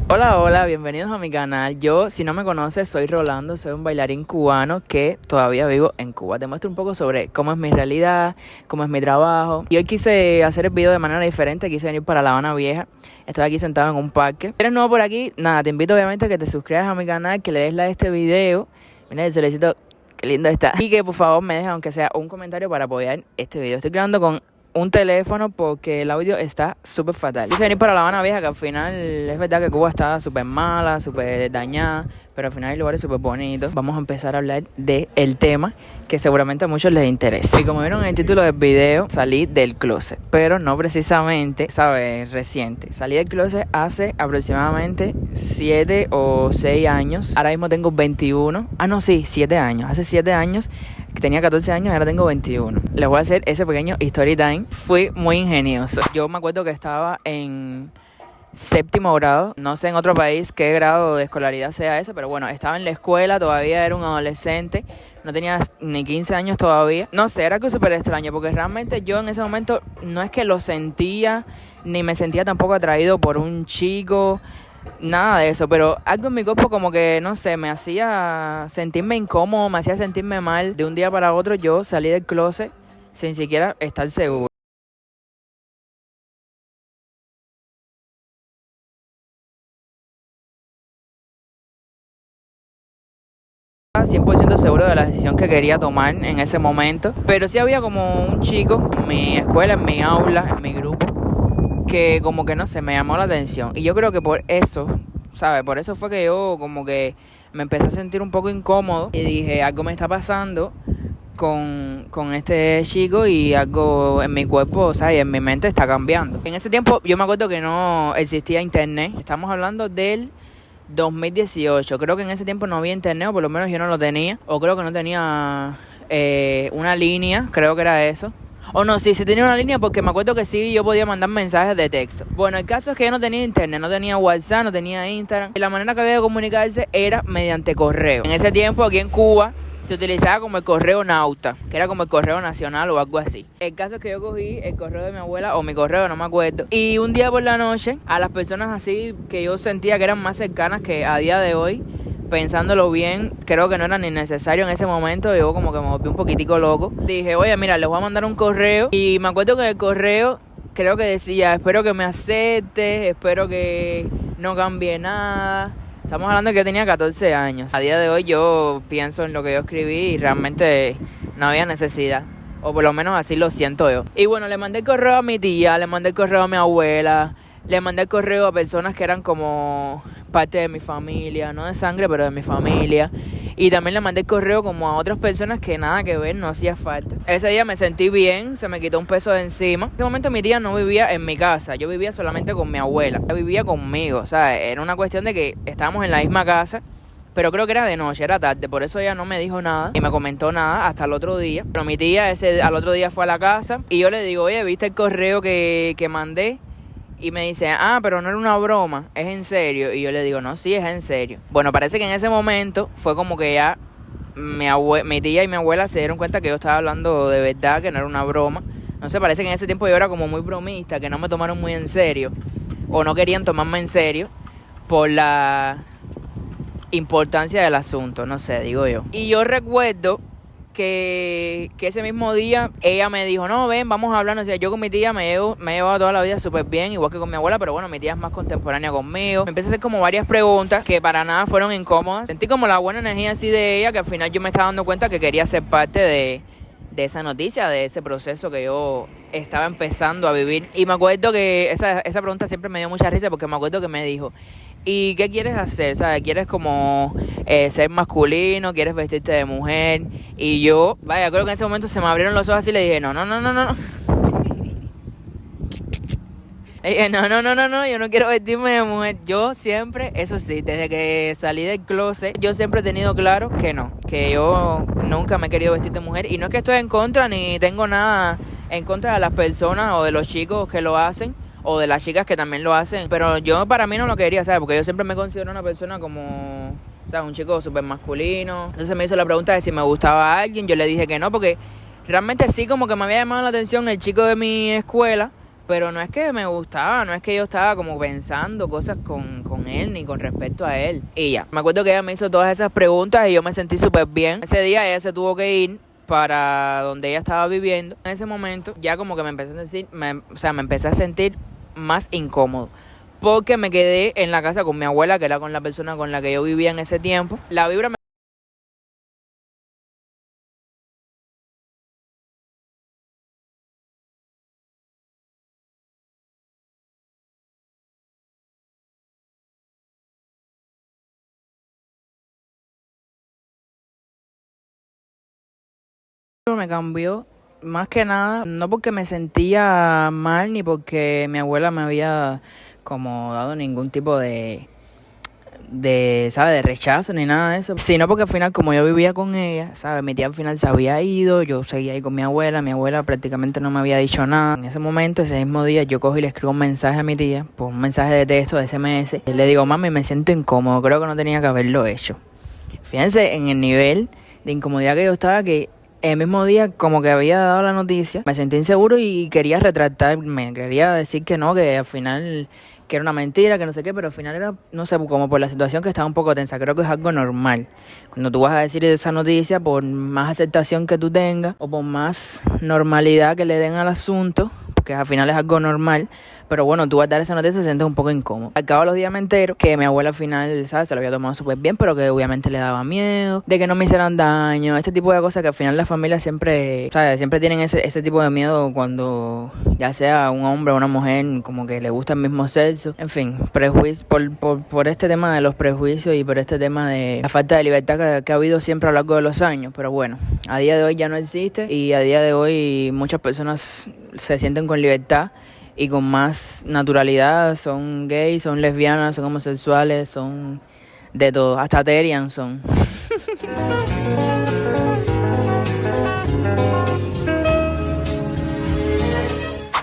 Hola, hola, bienvenidos a mi canal. Yo, si no me conoces, soy Rolando, soy un bailarín cubano que todavía vivo en Cuba. Te muestro un poco sobre cómo es mi realidad, cómo es mi trabajo. Y hoy quise hacer el video de manera diferente, quise venir para La Habana Vieja. Estoy aquí sentado en un parque. Si eres nuevo por aquí, nada, te invito obviamente a que te suscribas a mi canal, que le des like a este video. Mira el solecito, qué lindo está. Y que por favor me dejes aunque sea un comentario para apoyar este video. Estoy grabando con un teléfono porque el audio está súper fatal. Quise venir para La Habana Vieja, que al final es verdad que Cuba está súper mala, súper dañada, pero al final hay lugares súper bonitos. Vamos a empezar a hablar del tema que seguramente a muchos les interesa. Y como vieron en el título del video, salí del closet, pero no precisamente, ¿sabes? Reciente. Salí del closet hace aproximadamente 7 o 6 años. Ahora mismo tengo 21. No, sí, 7 años. Hace 7 años que tenía 14 años, ahora tengo 21. Les voy a hacer ese pequeño story time. Fui muy ingenioso. Yo me acuerdo que estaba en séptimo grado. No sé en otro país qué grado de escolaridad sea ese, pero bueno, estaba en la escuela, todavía era un adolescente. No tenía ni 15 años todavía. No sé, era algo súper extraño, porque realmente yo en ese momento no es que lo sentía, ni me sentía tampoco atraído por un chico, nada de eso, pero algo en mi cuerpo como que, no sé, me hacía sentirme incómodo, me hacía sentirme mal. De un día para otro yo salí del closet sin siquiera estar seguro. 100% seguro de la decisión que quería tomar en ese momento, pero sí había como un chico en mi escuela, en mi aula, en mi grupo, que como que no sé, me llamó la atención. Y yo creo que por eso, ¿sabes? Por eso fue que yo como que me empecé a sentir un poco incómodo y dije, algo me está pasando con este chico y algo en mi cuerpo, ¿sabes? Y en mi mente está cambiando. En ese tiempo yo me acuerdo que no existía internet. Estamos hablando del 2018. Creo que en ese tiempo no había internet, o por lo menos yo no lo tenía. O creo que no tenía una línea, creo que era eso. O no, sí tenía una línea, porque me acuerdo que sí yo podía mandar mensajes de texto. Bueno, el caso es que yo no tenía internet, no tenía WhatsApp, no tenía Instagram. Y la manera que había de comunicarse era mediante correo. En ese tiempo aquí en Cuba se utilizaba como el correo nauta, que era como el correo nacional o algo así. El caso es que yo cogí el correo de mi abuela, o mi correo, no me acuerdo. Y un día por la noche, a las personas así que yo sentía que eran más cercanas, que a día de hoy, pensándolo bien, creo que no era ni necesario en ese momento. Yo como que me volví un poquitico loco. Dije, oye, mira, les voy a mandar un correo. Y me acuerdo que en el correo creo que decía, espero que me aceptes, espero que no cambie nada. Estamos hablando de que yo tenía 14 años. A día de hoy yo pienso en lo que yo escribí y realmente no había necesidad. O por lo menos así lo siento yo. Y bueno, le mandé el correo a mi tía, le mandé el correo a mi abuela, le mandé el correo a personas que eran como parte de mi familia, no de sangre, pero de mi familia. Y también le mandé el correo como a otras personas que nada que ver, no hacía falta. Ese día me sentí bien, se me quitó un peso de encima. En ese momento mi tía no vivía en mi casa, yo vivía solamente con mi abuela. Ella vivía conmigo, o sea, era una cuestión de que estábamos en la misma casa, pero creo que era de noche, era tarde, por eso ella no me dijo nada y me comentó nada hasta el otro día. Pero mi tía al otro día fue a la casa y yo le digo, oye, ¿viste el correo que mandé? Y me dice, pero no era una broma, es en serio. Y yo le digo, no, sí, es en serio. Bueno, parece que en ese momento fue como que ya mi tía y mi abuela se dieron cuenta que yo estaba hablando de verdad, que no era una broma. No sé, parece que en ese tiempo yo era como muy bromista, que no me tomaron muy en serio, o no querían tomarme en serio por la importancia del asunto, no sé, digo yo. Y yo recuerdo que ese mismo día ella me dijo, no, ven, vamos a hablar. O sea, yo con mi tía me he llevado toda la vida súper bien, igual que con mi abuela, pero bueno, mi tía es más contemporánea conmigo. Me empecé a hacer como varias preguntas que para nada fueron incómodas. Sentí como la buena energía así de ella, que al final yo me estaba dando cuenta que quería ser parte de esa noticia, de ese proceso que yo estaba empezando a vivir. Y me acuerdo que esa pregunta siempre me dio mucha risa, porque me acuerdo que me dijo, ¿y qué quieres hacer? ¿Sabes? ¿Quieres como ser masculino? ¿Quieres vestirte de mujer? Y yo, vaya, creo que en ese momento se me abrieron los ojos así y le dije, no. Le dije, no, yo no quiero vestirme de mujer. Yo siempre, eso sí, desde que salí del closet, yo siempre he tenido claro que no, que yo nunca me he querido vestir de mujer. Y no es que estoy en contra, ni tengo nada en contra de las personas o de los chicos que lo hacen, o de las chicas que también lo hacen, pero yo para mí no lo quería, ¿sabes? Porque yo siempre me considero una persona como, ¿sabes? Un chico súper masculino. Entonces me hizo la pregunta de si me gustaba a alguien, yo le dije que no, porque realmente sí como que me había llamado la atención el chico de mi escuela, pero no es que me gustaba, no es que yo estaba como pensando cosas con él ni con respecto a él. Y ya, me acuerdo que ella me hizo todas esas preguntas y yo me sentí súper bien. Ese día ella se tuvo que ir para donde ella estaba viviendo. En ese momento ya como que me empecé a decir, me empecé a sentir más incómodo, porque me quedé en la casa con mi abuela, que era con la persona con la que yo vivía en ese tiempo. La vibra me cambió más que nada, no porque me sentía mal ni porque mi abuela me había como dado ningún tipo ¿sabes? De rechazo ni nada de eso, sino porque al final, como yo vivía con ella, ¿sabes? Mi tía al final se había ido, yo seguía ahí con mi abuela prácticamente no me había dicho nada. En ese momento, ese mismo día, yo cogí y le escribo un mensaje a mi tía, por un mensaje de texto de SMS, y le digo, mami, me siento incómodo, creo que no tenía que haberlo hecho. Fíjense en el nivel de incomodidad que yo estaba, que el mismo día como que había dado la noticia, me sentí inseguro y quería retractarme, quería decir que no, que al final que era una mentira, que no sé qué, pero al final era, no sé, como por la situación que estaba un poco tensa. Creo que es algo normal. Cuando tú vas a decir esa noticia, por más aceptación que tú tengas o por más normalidad que le den al asunto, porque al final es algo normal, pero bueno, tú vas a dar esa noticia y te sientes un poco incómodo. Al cabo de los días me entero que mi abuela al final, ¿sabes? Se lo había tomado súper bien, pero que obviamente le daba miedo de que no me hicieran daño, este tipo de cosas que al final la familia siempre, ¿sabes? Siempre tienen ese tipo de miedo cuando ya sea un hombre o una mujer como que le gusta el mismo sexo. En fin, prejuicio, por este tema de los prejuicios y por este tema de la falta de libertad que ha habido siempre a lo largo de los años. Pero bueno, a día de hoy ya no existe y a día de hoy muchas personas se sienten con libertad y con más naturalidad, son gays, son lesbianas, son homosexuales, son de todo, hasta terian son.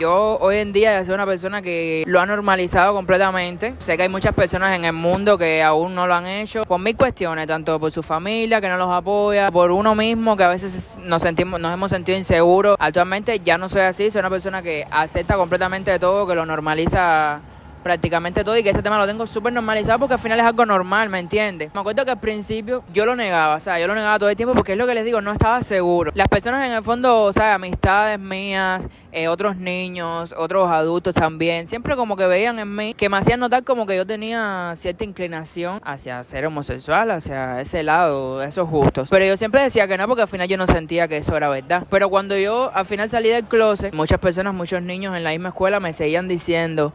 Yo hoy en día soy una persona que lo ha normalizado completamente. Sé que hay muchas personas en el mundo que aún no lo han hecho por mil cuestiones, tanto por su familia que no los apoya, por uno mismo que a veces nos hemos sentido inseguros. Actualmente ya no soy así, soy una persona que acepta completamente todo, que lo normaliza prácticamente todo y que este tema lo tengo súper normalizado porque al final es algo normal, ¿me entiendes? Me acuerdo que al principio yo lo negaba, o sea, yo lo negaba todo el tiempo porque es lo que les digo, no estaba seguro. Las personas en el fondo, o sea, amistades mías, otros niños, otros adultos también, siempre como que veían en mí, que me hacían notar como que yo tenía cierta inclinación hacia ser homosexual, hacia ese lado, esos gustos. Pero yo siempre decía que no porque al final yo no sentía que eso era verdad. Pero cuando yo al final salí del closet, muchas personas, muchos niños en la misma escuela me seguían diciendo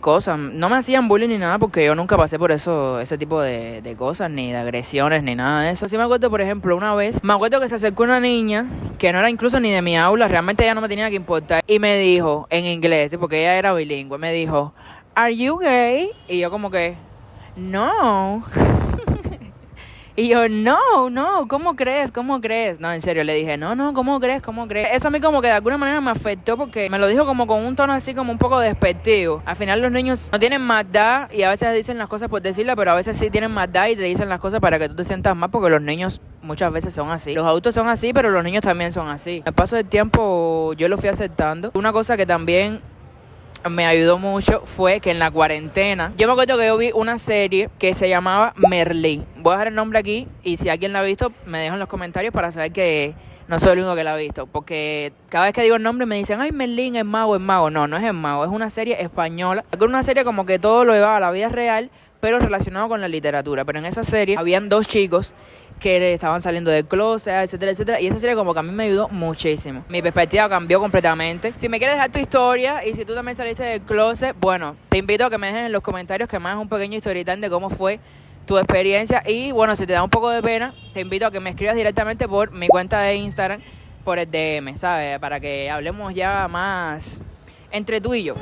cosas, no me hacían bullying ni nada porque yo nunca pasé por ese tipo de cosas, ni de agresiones, ni nada de eso. Sí me acuerdo, por ejemplo, una vez, me acuerdo que se acercó una niña que no era incluso ni de mi aula, realmente ella no me tenía que importar, y me dijo en inglés, porque ella era bilingüe, me dijo, ¿Are you gay? Y yo como que, no. Y yo, no, ¿cómo crees? No, en serio, le dije, no, ¿cómo crees? Eso a mí como que de alguna manera me afectó porque me lo dijo como con un tono así como un poco despectivo. Al final los niños no tienen maldad y a veces dicen las cosas por decirlas, pero a veces sí tienen maldad y te dicen las cosas para que tú te sientas mal porque los niños muchas veces son así. Los adultos son así, pero los niños también son así. Al paso del tiempo yo lo fui aceptando. Una cosa que también me ayudó mucho fue que en la cuarentena, yo me acuerdo que yo vi una serie que se llamaba Merlí. Voy a dejar el nombre aquí y si alguien la ha visto me deja en los comentarios para saber que no soy el único que la ha visto, porque cada vez que digo el nombre me dicen, ay, Merlín, es mago. No es el mago, es una serie española, es una serie como que todo lo llevaba a la vida real, pero relacionado con la literatura. Pero en esa serie habían dos chicos que estaban saliendo del closet, etcétera, y esa serie como que a mí me ayudó muchísimo. Mi perspectiva cambió completamente. Si me quieres dejar tu historia y si tú también saliste del closet, bueno, te invito a que me dejes en los comentarios que me hagas un pequeño storytime de cómo fue tu experiencia. Y bueno, si te da un poco de pena, te invito a que me escribas directamente por mi cuenta de Instagram, por el DM, ¿sabes? Para que hablemos ya más entre tú y yo.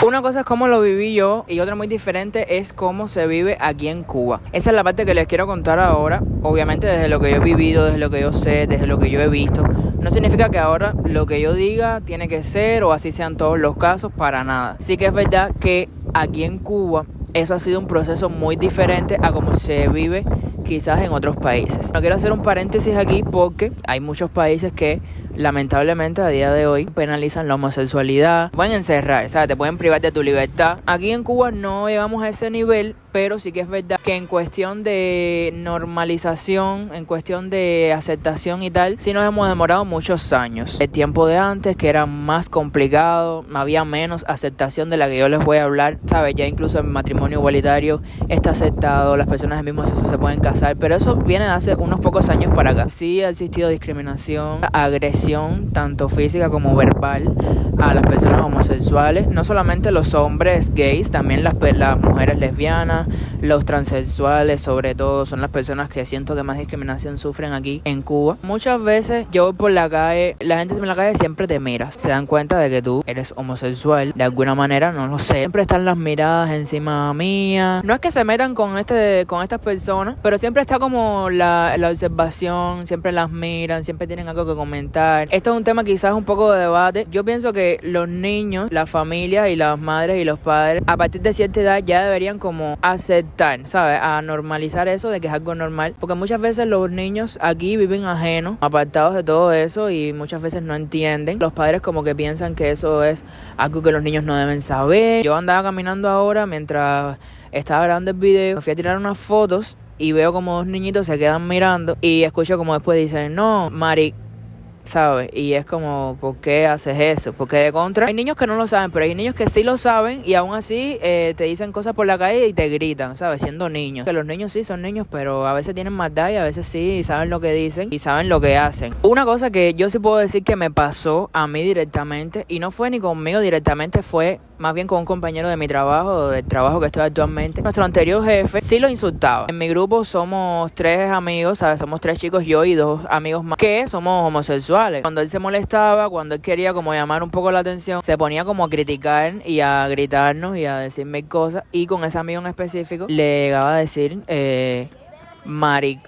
Una cosa es cómo lo viví yo y otra muy diferente es cómo se vive aquí en Cuba. Esa es la parte que les quiero contar ahora, obviamente desde lo que yo he vivido, desde lo que yo sé, desde lo que yo he visto. No significa que ahora lo que yo diga tiene que ser o así sean todos los casos, para nada. Sí que es verdad que aquí en Cuba eso ha sido un proceso muy diferente a cómo se vive quizás en otros países. No quiero hacer un paréntesis aquí porque hay muchos países que lamentablemente a día de hoy penalizan la homosexualidad, pueden encerrar, o sea, te pueden privar de tu libertad. Aquí en Cuba no llegamos a ese nivel, pero sí que es verdad que en cuestión de normalización, en cuestión de aceptación y tal, sí nos hemos demorado muchos años. El tiempo de antes, que era más complicado, había menos aceptación de la que yo les voy a hablar, ¿sabes? Ya incluso el matrimonio igualitario está aceptado, las personas del mismo sexo se pueden casar, pero eso viene de hace unos pocos años para acá. Sí ha existido discriminación, agresión, tanto física como verbal, a las personas homosexuales, no solamente los hombres gays, también las mujeres lesbianas, los transexuales, sobre todo, son las personas que siento que más discriminación sufren aquí en Cuba. Muchas veces yo voy por la calle, la gente en la calle siempre te mira, se dan cuenta de que tú eres homosexual, de alguna manera, no lo sé. Siempre están las miradas encima mía. No es que se metan con estas personas, pero siempre está como la observación, siempre las miran, siempre tienen algo que comentar. Esto es un tema quizás un poco de debate. Yo pienso que los niños, las familias y las madres y los padres, a partir de cierta edad ya deberían como aceptar, ¿sabes? A normalizar eso de que es algo normal, porque muchas veces los niños aquí viven ajenos, apartados de todo eso, y muchas veces no entienden. Los padres como que piensan que eso es algo que los niños no deben saber. Yo andaba caminando ahora mientras estaba grabando el video, me fui a tirar unas fotos y veo como dos niñitos se quedan mirando y escucho como después dicen, no, Mari, ¿sabes? Y es como, ¿por qué haces eso? Porque de contra, hay niños que no lo saben, pero hay niños que sí lo saben y aún así te dicen cosas por la calle y te gritan, ¿sabes? Siendo niños. Que los niños sí son niños, pero a veces tienen maldad y a veces sí saben lo que dicen y saben lo que hacen. Una cosa que yo sí puedo decir que me pasó a mí directamente, y no fue ni conmigo directamente, fue más bien con un compañero de mi trabajo, del trabajo que estoy actualmente. Nuestro anterior jefe sí lo insultaba. En mi grupo somos 3 amigos, ¿sabes? Somos 3 chicos, yo y 2 amigos más, que somos homosexuales. Cuando él se molestaba, cuando él quería como llamar un poco la atención, se ponía como a criticar y a gritarnos y a decirme cosas. Y con ese amigo en específico le llegaba a decir, maric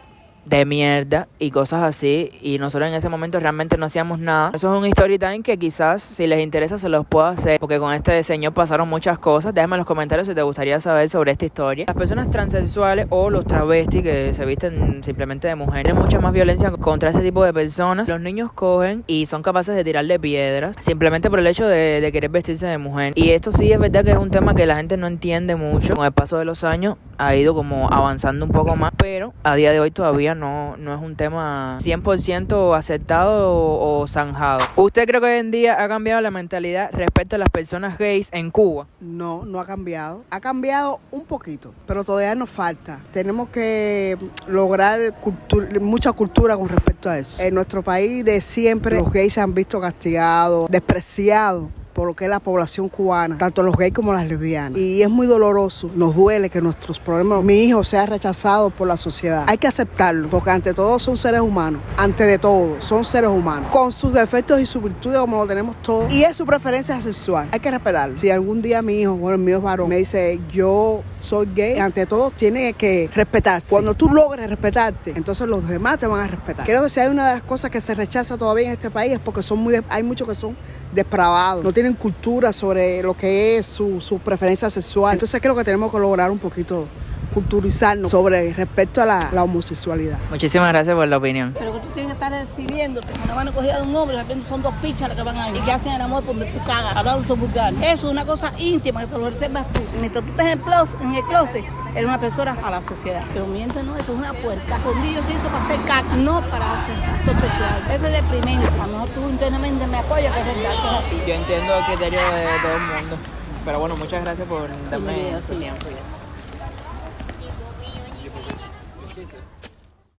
de mierda y cosas así, y nosotros en ese momento realmente no hacíamos nada. Eso es un story time que quizás si les interesa se los puedo hacer, porque con este señor pasaron muchas cosas. Déjame en los comentarios si te gustaría saber sobre esta historia. Las personas transexuales o los travestis que se visten simplemente de mujer tienen mucha más violencia contra este tipo de personas. Los niños cogen y son capaces de tirarle piedras simplemente por el hecho de querer vestirse de mujer, y esto sí es verdad que es un tema que la gente no entiende mucho. Con el paso de los años ha ido como avanzando un poco más, pero a día de hoy todavía no es un tema 100% aceptado o zanjado. ¿Usted cree que hoy en día ha cambiado la mentalidad respecto a las personas gays en Cuba? No, no ha cambiado. Ha cambiado un poquito, pero todavía nos falta. Tenemos que lograr mucha cultura con respecto a eso. En nuestro país de siempre los gays se han visto castigados, despreciados por lo que es la población cubana, tanto los gays como las lesbianas. Y es muy doloroso, nos duele que nuestros problemas, mi hijo sea rechazado por la sociedad. Hay que aceptarlo, porque ante todo son seres humanos, ante de todo son seres humanos, con sus defectos y sus virtudes como lo tenemos todos, y es su preferencia sexual, hay que respetarlo. Si algún día mi hijo, bueno, el mío es varón, me dice yo soy gay, ante todo tiene que respetarse. Cuando tú logres respetarte, entonces los demás te van a respetar. Creo que si hay una de las cosas que se rechaza todavía en este país es porque hay muchos que son depravados, no tienen cultura sobre lo que es su preferencia sexual. Entonces creo que tenemos que lograr un poquito culturizarnos sobre respecto a la homosexualidad. Muchísimas gracias por la opinión. Pero que tú tienes que estar decidiéndote. Cuando van a coger a un hombre, de repente son 2 pichas las que van ahí y que hacen el amor por donde tú cagas, hablando vulgar. Eso es una cosa íntima que te lo reservas tú. Mientras tú estés en el closet, eres una persona a la sociedad. Pero mientras no, esto es una puerta. Conmigo se hizo para hacer caca, no para hacer acto sexual. Eso es deprimente. A lo mejor tú internamente me apoyas que es verdad, que es así. Yo entiendo el criterio de todo el mundo, pero bueno, muchas gracias por darme su tiempo y eso.